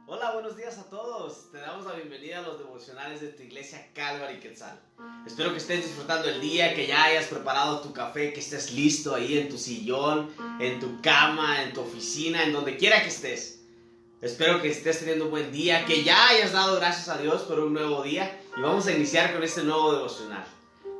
Hola, buenos días a todos. Te damos la bienvenida a los devocionales de tu iglesia Calvary Quetzal. Espero que estés disfrutando el día, que ya hayas preparado tu café, que estés listo ahí en tu sillón, en tu cama, en tu oficina, en donde quiera que estés. Espero que estés teniendo un buen día, que ya hayas dado gracias a Dios por un nuevo día y vamos a iniciar con este nuevo devocional.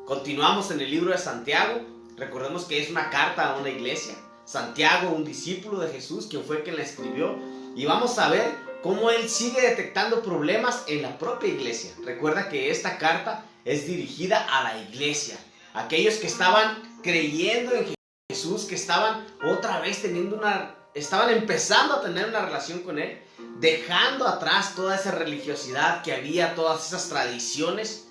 Continuamos en el libro de Santiago. Recordemos que es una carta a una iglesia. Santiago, un discípulo de Jesús, quien fue quien la escribió, y vamos a ver cómo él sigue detectando problemas en la propia iglesia. Recuerda que esta carta es dirigida a la iglesia, aquellos que estaban creyendo en Jesús, que estaban otra vez estaban empezando a tener una relación con él, dejando atrás toda esa religiosidad que había, todas esas tradiciones,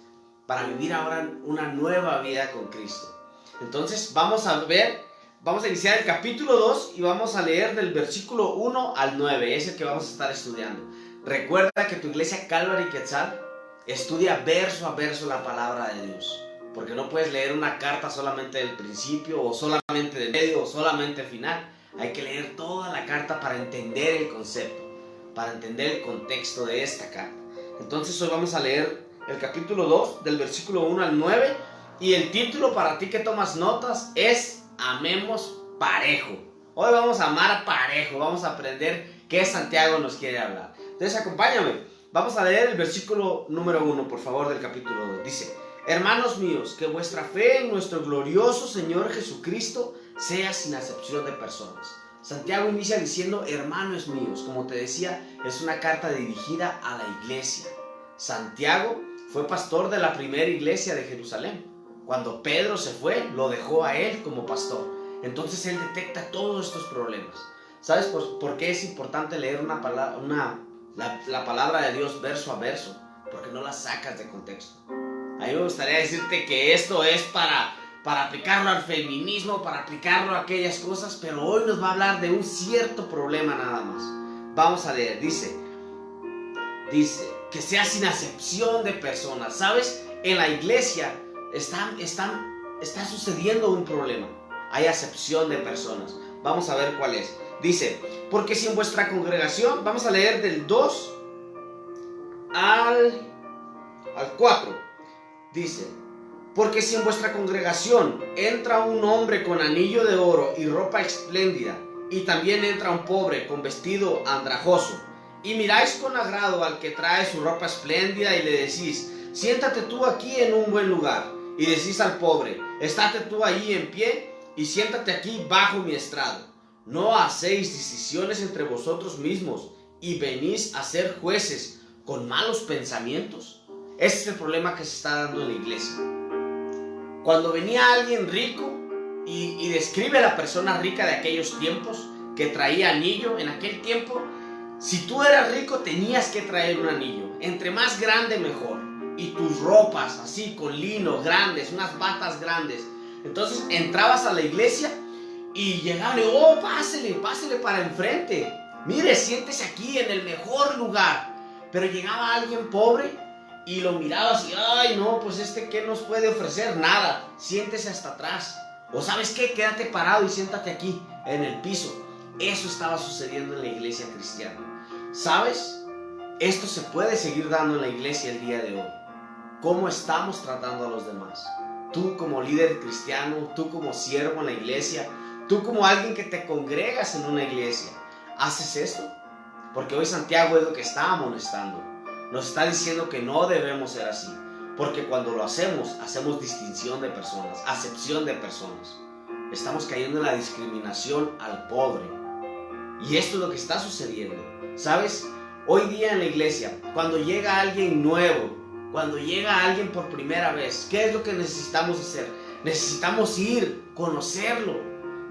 para vivir ahora una nueva vida con Cristo. Entonces vamos a iniciar el capítulo 2 y vamos a leer del versículo 1 al 9, es el que vamos a estar estudiando. Recuerda que tu iglesia Calvary Quetzal estudia verso a verso la palabra de Dios, porque no puedes leer una carta solamente del principio, o solamente del medio, o solamente el final. Hay que leer toda la carta para entender el concepto, para entender el contexto de esta carta. Entonces hoy vamos a leer el capítulo 2 del versículo 1 al 9, y el título para ti que tomas notas es Amemos parejo. Hoy vamos a amar parejo, vamos a aprender qué Santiago nos quiere hablar. Entonces acompáñame, vamos a leer el versículo número 1, por favor, del capítulo 2. Dice: hermanos míos, que vuestra fe en nuestro glorioso Señor Jesucristo sea sin acepción de personas. Santiago inicia diciendo hermanos míos. Como te decía, es una carta dirigida a la iglesia. Santiago fue pastor de la primera iglesia de Jerusalén. Cuando Pedro se fue, lo dejó a él como pastor. Entonces él detecta todos estos problemas. ¿Sabes por qué es importante leer la palabra de Dios verso a verso? Porque no la sacas de contexto. A mí me gustaría decirte que esto es para aplicarlo al feminismo, para aplicarlo a aquellas cosas, pero hoy nos va a hablar de un cierto problema nada más. Vamos a leer, dice que sea sin acepción de personas. ¿Sabes? En la iglesia está sucediendo un problema. Hay acepción de personas. Vamos a ver cuál es. Dice: porque si en vuestra congregación, vamos a leer del 2 al 4. Dice: porque si en vuestra congregación entra un hombre con anillo de oro y ropa espléndida, y también entra un pobre con vestido andrajoso, y miráis con agrado al que trae su ropa espléndida y le decís: siéntate tú aquí en un buen lugar, y decís al pobre: estate tú ahí en pie y siéntate aquí bajo mi estrado, ¿no hacéis decisiones entre vosotros mismos y venís a ser jueces con malos pensamientos? Ese es el problema que se está dando en la iglesia. Cuando venía alguien rico y describe a la persona rica de aquellos tiempos, que traía anillo. En aquel tiempo, si tú eras rico, tenías que traer un anillo, entre más grande mejor, y tus ropas así con lino grandes, unas batas grandes. Entonces entrabas a la iglesia y llegaban y: oh, pásele para enfrente, mire, siéntese aquí en el mejor lugar. Pero llegaba alguien pobre y lo mirabas y: ay, no, pues ¿qué nos puede ofrecer? Nada, siéntese hasta atrás. O ¿sabes qué? Quédate parado y siéntate aquí en el piso. Eso estaba sucediendo en la iglesia cristiana. ¿Sabes? Esto se puede seguir dando en la iglesia el día de hoy. ¿Cómo estamos tratando a los demás? Tú como líder cristiano, tú como siervo en la iglesia, tú como alguien que te congregas en una iglesia, ¿haces esto? Porque hoy Santiago es lo que está amonestando. Nos está diciendo que no debemos ser así, porque cuando lo hacemos distinción de personas, acepción de personas. Estamos cayendo en la discriminación al pobre. Y esto es lo que está sucediendo. ¿Sabes? Hoy día en la iglesia, cuando llega alguien nuevo, cuando llega alguien por primera vez, ¿qué es lo que necesitamos hacer? Necesitamos ir, conocerlo.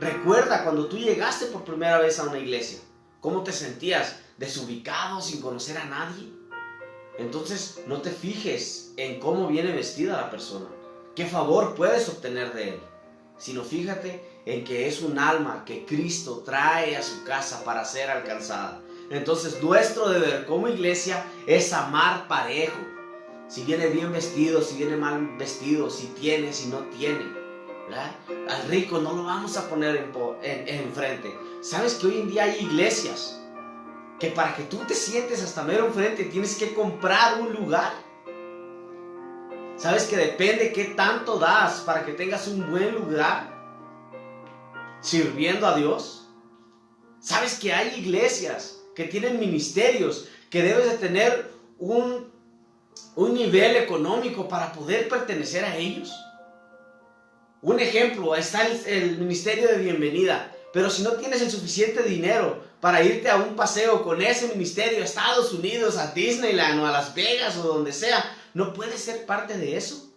Recuerda cuando tú llegaste por primera vez a una iglesia, ¿cómo te sentías? ¿Desubicado, sin conocer a nadie? Entonces no te fijes en cómo viene vestida la persona, qué favor puedes obtener de él, sino fíjate en que es un alma que Cristo trae a su casa para ser alcanzada. Entonces nuestro deber como iglesia es amar parejo. Si viene bien vestido, si viene mal vestido, si tiene, si no tiene, ¿verdad? Al rico no lo vamos a poner enfrente. ¿Sabes que hoy en día hay iglesias que para que tú te sientes hasta mero enfrente tienes que comprar un lugar. ¿Sabes que depende qué tanto das para que tengas un buen lugar sirviendo a Dios? ¿Sabes que hay iglesias que tienen ministerios que debes de tener un nivel económico para poder pertenecer a ellos? Un ejemplo, está el ministerio de bienvenida, pero si no tienes el suficiente dinero para irte a un paseo con ese ministerio a Estados Unidos, a Disneyland o a Las Vegas o donde sea, ¿no puedes ser parte de eso?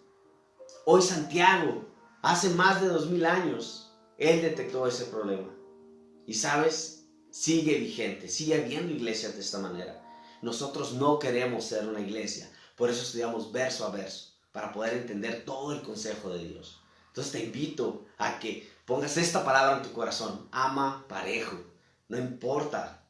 Hoy Santiago, hace más de 2000 años, él detectó ese problema. Y sabes, sigue vigente, sigue habiendo iglesias de esta manera. Nosotros no queremos ser una iglesia, por eso estudiamos verso a verso, para poder entender todo el consejo de Dios. Entonces te invito a que pongas esta palabra en tu corazón: ama parejo. No importa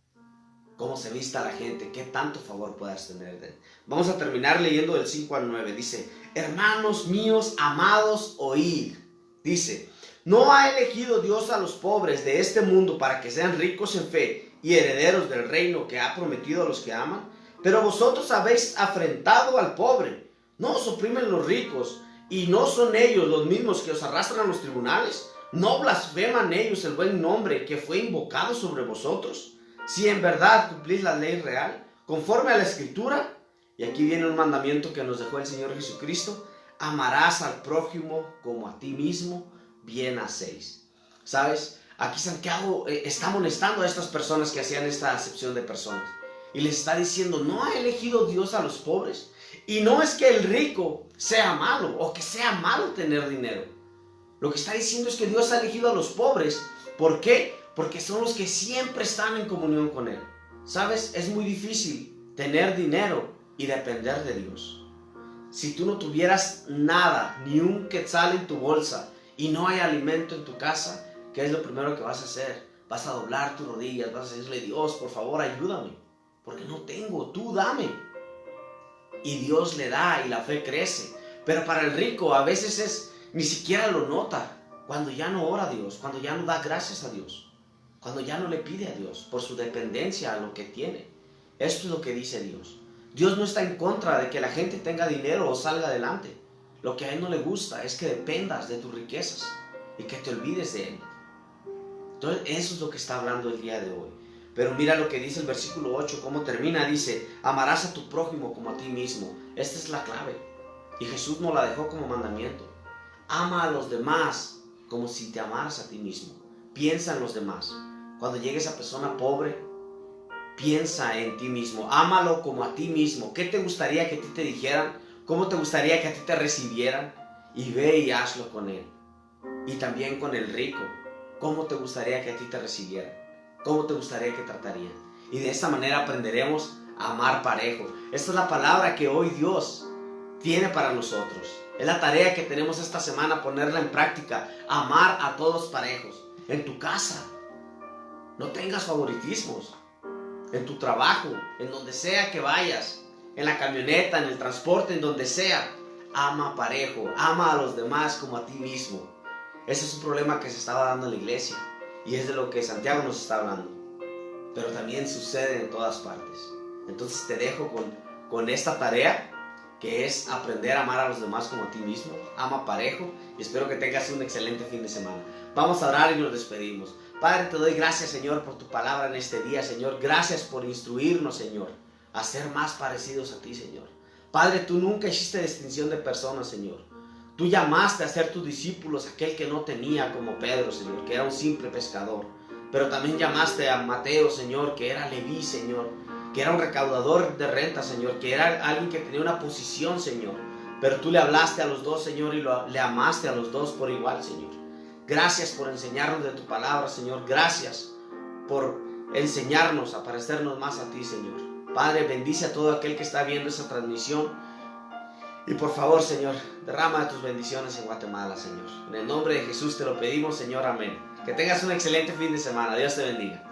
cómo se vista la gente, qué tanto favor puedas tener de él. Vamos a terminar leyendo del 5 al 9. Dice: hermanos míos, amados, oíd. Dice: ¿no ha elegido Dios a los pobres de este mundo para que sean ricos en fe y herederos del reino que ha prometido a los que aman? Pero vosotros habéis afrentado al pobre. ¿No os oprimen los ricos? ¿Y no son ellos los mismos que os arrastran a los tribunales? ¿No blasfeman ellos el buen nombre que fue invocado sobre vosotros? Si en verdad cumplís la ley real, conforme a la Escritura, y aquí viene un mandamiento que nos dejó el Señor Jesucristo: amarás al prójimo como a ti mismo, bien hacéis. ¿Sabes? Aquí Santiago está amonestando a estas personas que hacían esta acepción de personas. Y les está diciendo: ¿no ha elegido Dios a los pobres? Y no es que el rico sea malo o que sea malo tener dinero. Lo que está diciendo es que Dios ha elegido a los pobres. ¿Por qué? Porque son los que siempre están en comunión con Él. ¿Sabes? Es muy difícil tener dinero y depender de Dios. Si tú no tuvieras nada, ni un quetzal en tu bolsa, y no hay alimento en tu casa, ¿qué es lo primero que vas a hacer? Vas a doblar tus rodillas, vas a decirle: Dios, por favor, ayúdame, porque no tengo, tú dame. Y Dios le da y la fe crece. Pero para el rico a veces ni siquiera lo nota cuando ya no ora a Dios, cuando ya no da gracias a Dios, cuando ya no le pide a Dios por su dependencia a lo que tiene. Esto es lo que dice Dios. Dios no está en contra de que la gente tenga dinero o salga adelante. Lo que a Él no le gusta es que dependas de tus riquezas y que te olvides de Él. Entonces eso es lo que está hablando el día de hoy. Pero mira lo que dice el versículo 8, cómo termina. Dice: amarás a tu prójimo como a ti mismo. Esta es la clave. Y Jesús nos la dejó como mandamiento. Ama a los demás como si te amaras a ti mismo. Piensa en los demás. Cuando llegue esa persona pobre, piensa en ti mismo. Ámalo como a ti mismo. ¿Qué te gustaría que a ti te dijeran? ¿Cómo te gustaría que a ti te recibieran? Y ve y hazlo con él. Y también con el rico. ¿Cómo te gustaría que a ti te recibieran? ¿Cómo te gustaría que tratarían? Y de esta manera aprenderemos a amar parejo. Esta es la palabra que hoy Dios tiene para nosotros. Es la tarea que tenemos esta semana, ponerla en práctica. Amar a todos parejos. En tu casa, no tengas favoritismos. En tu trabajo, en donde sea que vayas, en la camioneta, en el transporte, en donde sea, ama parejo. Ama a los demás como a ti mismo. Ese es un problema que se estaba dando en la iglesia. Y es de lo que Santiago nos está hablando. Pero también sucede en todas partes. Entonces te dejo con esta tarea, que es aprender a amar a los demás como a ti mismo. Ama parejo. Y espero que tengas un excelente fin de semana. Vamos a orar y nos despedimos. Padre, te doy gracias, Señor, por tu palabra en este día, Señor. Gracias por instruirnos, Señor, a ser más parecidos a ti, Señor. Padre, tú nunca hiciste distinción de personas, Señor. Tú llamaste a ser tus discípulos aquel que no tenía, como Pedro, Señor, que era un simple pescador. Pero también llamaste a Mateo, Señor, que era Leví, Señor, que era un recaudador de renta, Señor, que era alguien que tenía una posición, Señor. Pero tú le hablaste a los dos, Señor, y le amaste a los dos por igual, Señor. Gracias por enseñarnos de tu palabra, Señor. Gracias por enseñarnos a parecernos más a ti, Señor. Padre, bendice a todo aquel que está viendo esa transmisión. Y por favor, Señor, derrama tus bendiciones en Guatemala, Señor. En el nombre de Jesús te lo pedimos, Señor. Amén. Que tengas un excelente fin de semana. Dios te bendiga.